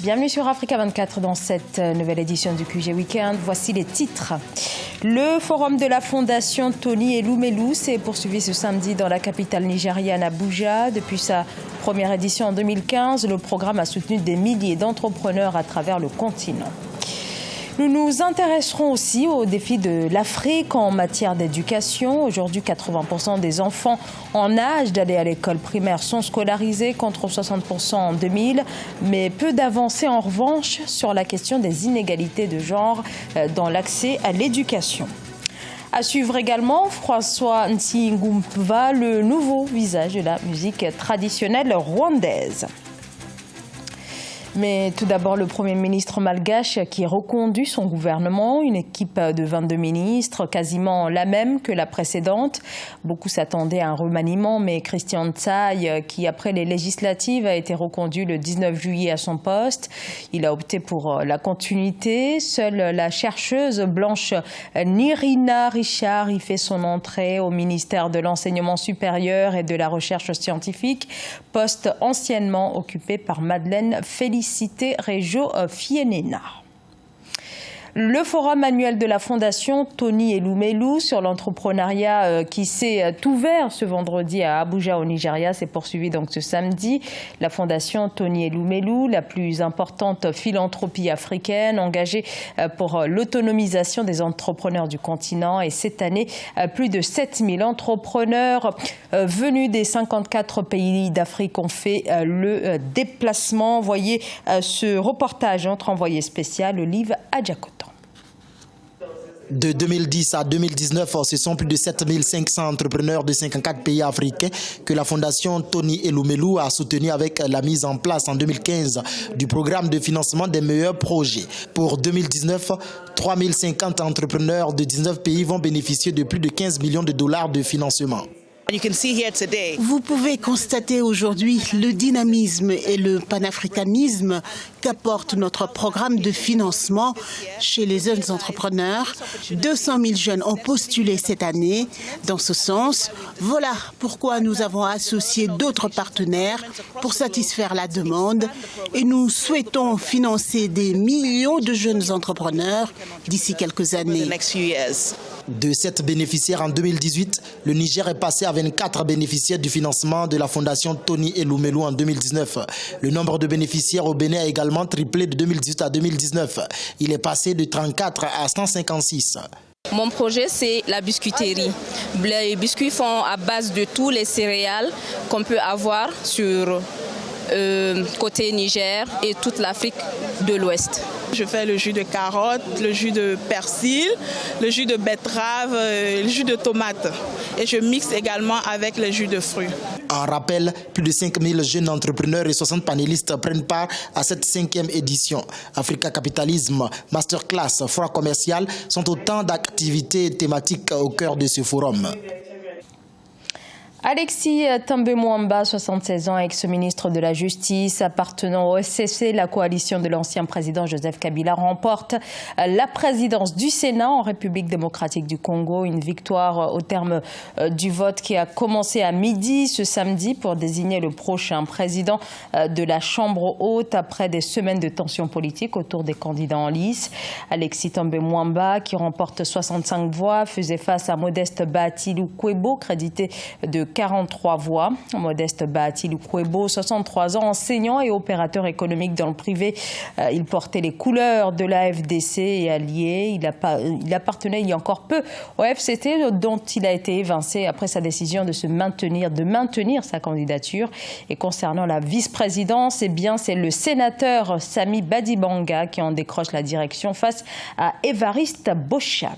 Bienvenue sur Africa 24 dans cette nouvelle édition du QG Weekend. Voici les titres. Le forum de la Fondation Tony Elumelu s'est poursuivi ce samedi dans la capitale nigériane Abuja. Depuis sa première édition en 2015, le programme a soutenu des milliers d'entrepreneurs à travers le continent. Nous nous intéresserons aussi aux défis de l'Afrique en matière d'éducation. Aujourd'hui, 80% des enfants en âge d'aller à l'école primaire sont scolarisés contre 60% en 2000. Mais peu d'avancées en revanche sur la question des inégalités de genre dans l'accès à l'éducation. À suivre également François Nsingumva, le nouveau visage de la musique traditionnelle rwandaise. Mais tout d'abord, le Premier ministre malgache qui reconduit son gouvernement, une équipe de 22 ministres, quasiment la même que la précédente. Beaucoup s'attendaient à un remaniement, mais Christian Tsaï, qui après les législatives a été reconduit le 19 juillet à son poste, il a opté pour la continuité. Seule la chercheuse blanche Nirina Richard y fait son entrée au ministère de l'Enseignement supérieur et de la Recherche scientifique, poste anciennement occupé par Madeleine Félicité Régio-Fienena. Le forum annuel de la Fondation Tony Elumelu sur l'entrepreneuriat qui s'est ouvert ce vendredi à Abuja au Nigeria s'est poursuivi donc ce samedi. La Fondation Tony Elumelu, la plus importante philanthropie africaine engagée pour l'autonomisation des entrepreneurs du continent. Et cette année, plus de 7000 entrepreneurs venus des 54 pays d'Afrique ont fait le déplacement. Voyez ce reportage entre envoyé spécial, Olive Adjakoto. De 2010 à 2019, ce sont plus de 7500 entrepreneurs de 54 pays africains que la Fondation Tony Elumelu a soutenu avec la mise en place en 2015 du programme de financement des meilleurs projets. Pour 2019, 3050 entrepreneurs de 19 pays vont bénéficier de plus de 15 millions de dollars de financement. Vous pouvez constater aujourd'hui le dynamisme et le panafricanisme qu'apporte notre programme de financement chez les jeunes entrepreneurs. 200 000 jeunes ont postulé cette année. Dans ce sens, voilà pourquoi nous avons associé d'autres partenaires pour satisfaire la demande et nous souhaitons financer des millions de jeunes entrepreneurs d'ici quelques années. De 7 bénéficiaires en 2018, le Niger est passé à 24 bénéficiaires du financement de la Fondation Tony Elumelu en 2019. Le nombre de bénéficiaires au Bénin a également triplé de 2018 à 2019. Il est passé de 34 à 156. Mon projet, c'est la biscuiterie. Les biscuits font à base de tous les céréales qu'on peut avoir sur côté Niger et toute l'Afrique de l'Ouest. Je fais le jus de carotte, le jus de persil, le jus de betterave, le jus de tomate. Et je mixe également avec le jus de fruits. En rappel, plus de 5000 jeunes entrepreneurs et 60 panélistes prennent part à cette 5e édition. Africa Capitalisme, Masterclass, Foire commercial sont autant d'activités thématiques au cœur de ce forum. Alexis Tambemouamba, 76 ans, ex-ministre de la Justice, appartenant au SCC, la coalition de l'ancien président Joseph Kabila, remporte la présidence du Sénat en République démocratique du Congo. Une victoire au terme du vote qui a commencé à midi ce samedi pour désigner le prochain président de la Chambre haute après des semaines de tensions politiques autour des candidats en lice. Alexis Tambemouamba, qui remporte 65 voix, faisait face à Modeste Bahati-Lukwebo, crédité de 43 voix. Modeste Bahati-Lukwebo, 63 ans, enseignant et opérateur économique dans le privé. Il portait les couleurs de la FDC et alliés. Il appartenait il y a encore peu au FCT, dont il a été évincé après sa décision de maintenir sa candidature. Et concernant la vice-présidence, eh bien, c'est le sénateur Sami Badibanga qui en décroche la direction face à Évariste Bochab.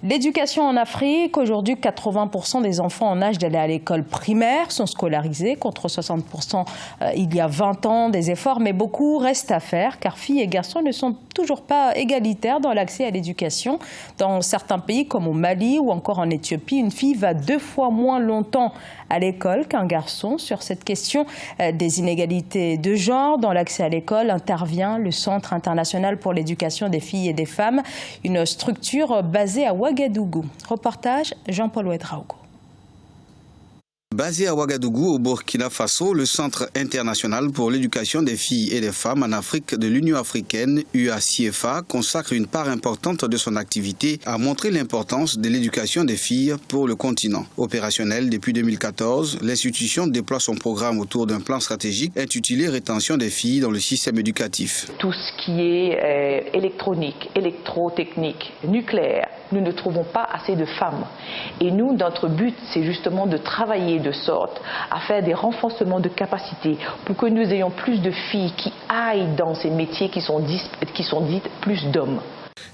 L'éducation en Afrique, aujourd'hui 80% des enfants en âge d'aller à l'école primaire sont scolarisés contre 60% il y a 20 ans. Des efforts, mais beaucoup restent à faire car filles et garçons ne sont toujours pas égalitaires dans l'accès à l'éducation. Dans certains pays comme au Mali ou encore en Éthiopie, une fille va 2 fois moins longtemps à l'école qu'un garçon. Sur cette question des inégalités de genre dans l'accès à l'école intervient le Centre international pour l'éducation des filles et des femmes, une structure basée à Ouagadougou. Reportage Jean-Paul Ouedraogo. Basé à Ouagadougou, au Burkina Faso, le Centre international pour l'éducation des filles et des femmes en Afrique de l'Union africaine, UACFA, consacre une part importante de son activité à montrer l'importance de l'éducation des filles pour le continent. Opérationnel depuis 2014, l'institution déploie son programme autour d'un plan stratégique intitulé « Rétention des filles dans le système éducatif ». Tout ce qui est électronique, électrotechnique, nucléaire, nous ne trouvons pas assez de femmes. Et nous, notre but, c'est justement de travailler de sorte à faire des renforcements de capacités pour que nous ayons plus de filles qui aillent dans ces métiers qui sont dites plus d'hommes.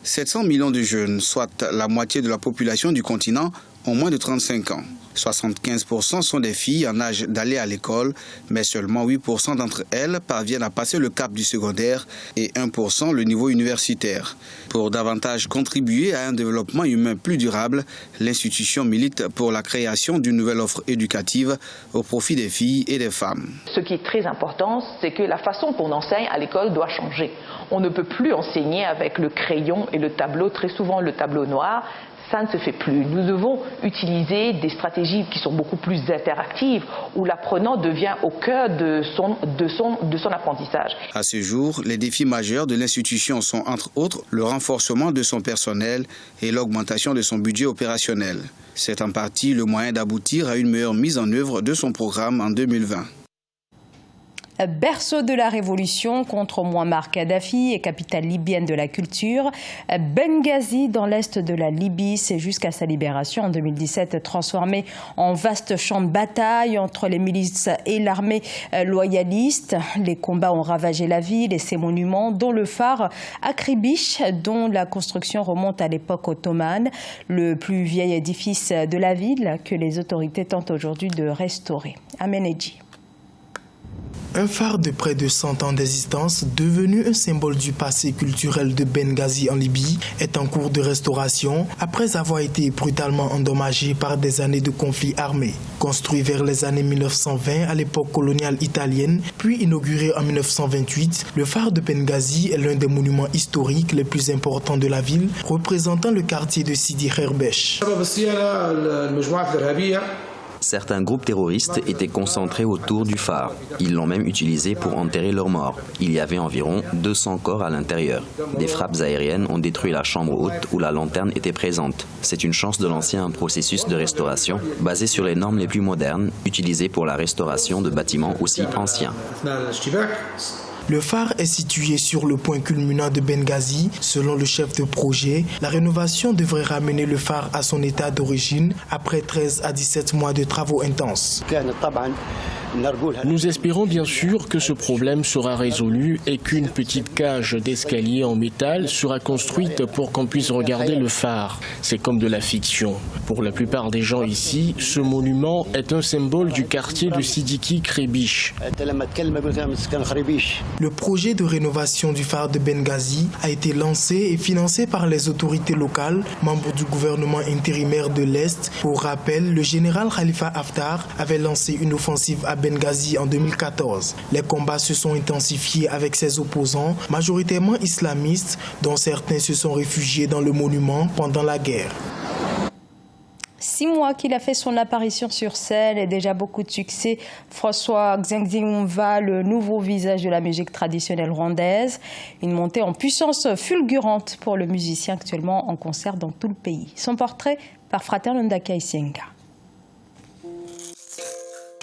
700 millions de jeunes, soit la moitié de la population du continent, ont moins de 35 ans. 75% sont des filles en âge d'aller à l'école, mais seulement 8% d'entre elles parviennent à passer le cap du secondaire et 1% le niveau universitaire. Pour davantage contribuer à un développement humain plus durable, l'institution milite pour la création d'une nouvelle offre éducative au profit des filles et des femmes. Ce qui est très important, c'est que la façon qu'on enseigne à l'école doit changer. On ne peut plus enseigner avec le crayon et le tableau, très souvent le tableau noir. Ça ne se fait plus. Nous devons utiliser des stratégies qui sont beaucoup plus interactives, où l'apprenant devient au cœur de son apprentissage. À ce jour, les défis majeurs de l'institution sont entre autres le renforcement de son personnel et l'augmentation de son budget opérationnel. C'est en partie le moyen d'aboutir à une meilleure mise en œuvre de son programme en 2020. Berceau de la révolution contre Mouammar Kadhafi et capitale libyenne de la culture, Benghazi dans l'est de la Libye s'est jusqu'à sa libération en 2017 transformé en vaste champ de bataille entre les milices et l'armée loyaliste. Les combats ont ravagé la ville et ses monuments, dont le phare Akribish, dont la construction remonte à l'époque ottomane, le plus vieil édifice de la ville que les autorités tentent aujourd'hui de restaurer. Ameneji. Un phare de près de 100 ans d'existence, devenu un symbole du passé culturel de Benghazi en Libye, est en cours de restauration après avoir été brutalement endommagé par des années de conflits armés. Construit vers les années 1920 à l'époque coloniale italienne, puis inauguré en 1928, le phare de Benghazi est l'un des monuments historiques les plus importants de la ville, représentant le quartier de Sidi Kherbesh. Certains groupes terroristes étaient concentrés autour du phare. Ils l'ont même utilisé pour enterrer leurs morts. Il y avait environ 200 corps à l'intérieur. Des frappes aériennes ont détruit la chambre haute où la lanterne était présente. C'est une chance de lancer un processus de restauration basé sur les normes les plus modernes, utilisées pour la restauration de bâtiments aussi anciens. Le phare est situé sur le point culminant de Benghazi. Selon le chef de projet, la rénovation devrait ramener le phare à son état d'origine après 13 à 17 mois de travaux intenses. Nous espérons bien sûr que ce problème sera résolu et qu'une petite cage d'escalier en métal sera construite pour qu'on puisse regarder le phare. C'est comme de la fiction. Pour la plupart des gens ici, ce monument est un symbole du quartier de Sidiki Kherbesh. Le projet de rénovation du phare de Benghazi a été lancé et financé par les autorités locales, membres du gouvernement intérimaire de l'Est. Pour rappel, le général Khalifa Haftar avait lancé une offensive à Benghazi en 2014. Les combats se sont intensifiés avec ses opposants, majoritairement islamistes, dont certains se sont réfugiés dans le monument pendant la guerre. 6 mois qu'il a fait son apparition sur scène et déjà beaucoup de succès. François Xingxingumva, le nouveau visage de la musique traditionnelle rwandaise. Une montée en puissance fulgurante pour le musicien actuellement en concert dans tout le pays. Son portrait par Fraternanda Kaisenga.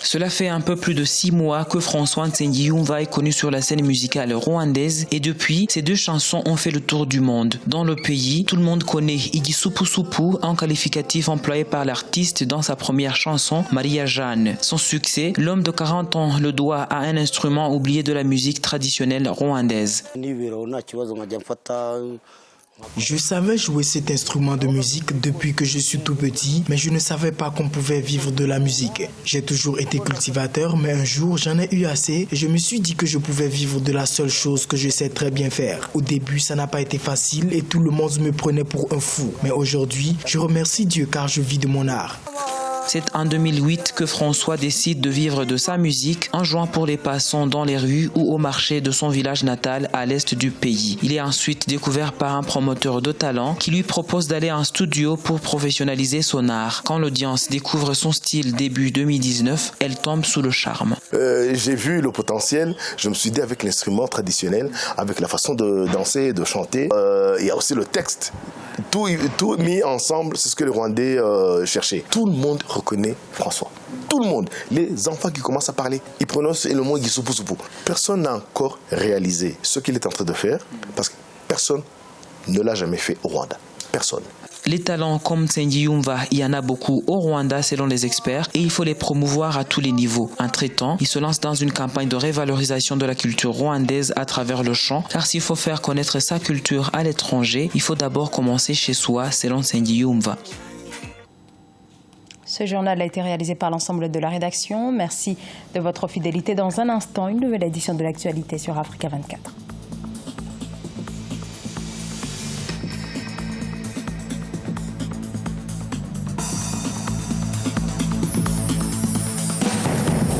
Cela fait un peu plus de 6 mois que François Xingxingumva est connu sur la scène musicale rwandaise et depuis, ces 2 chansons ont fait le tour du monde. Dans le pays, tout le monde connaît Igisupusupu, un qualificatif employé par l'artiste dans sa première chanson, Maria Jeanne. Son succès, l'homme de 40 ans le doit à un instrument oublié de la musique traditionnelle rwandaise. Je savais jouer cet instrument de musique depuis que je suis tout petit, mais je ne savais pas qu'on pouvait vivre de la musique. J'ai toujours été cultivateur, mais un jour j'en ai eu assez et je me suis dit que je pouvais vivre de la seule chose que je sais très bien faire. Au début, ça n'a pas été facile et tout le monde me prenait pour un fou. Mais aujourd'hui, je remercie Dieu car je vis de mon art. C'est en 2008 que François décide de vivre de sa musique en jouant pour les passants dans les rues ou au marché de son village natal à l'est du pays. Il est ensuite découvert par un promoteur de talent qui lui propose d'aller en studio pour professionnaliser son art. Quand l'audience découvre son style début 2019, elle tombe sous le charme. J'ai vu le potentiel, je me suis dit avec l'instrument traditionnel, avec la façon de danser, de chanter, il y a aussi le texte. Tout mis ensemble, c'est ce que les Rwandais cherchaient. Tout le monde reconnaît François. Tout le monde. Les enfants qui commencent à parler, ils prononcent le mot Gisoupoussoupou. Personne n'a encore réalisé ce qu'il est en train de faire parce que personne ne l'a jamais fait au Rwanda. Personne. Les talents comme Nsengiyumva, il y en a beaucoup au Rwanda selon les experts et il faut les promouvoir à tous les niveaux. Entre-temps, il se lance dans une campagne de révalorisation de la culture rwandaise à travers le chant, car s'il faut faire connaître sa culture à l'étranger, il faut d'abord commencer chez soi selon Nsengiyumva. Ce journal a été réalisé par l'ensemble de la rédaction. Merci de votre fidélité. Dans un instant, une nouvelle édition de l'actualité sur Africa 24.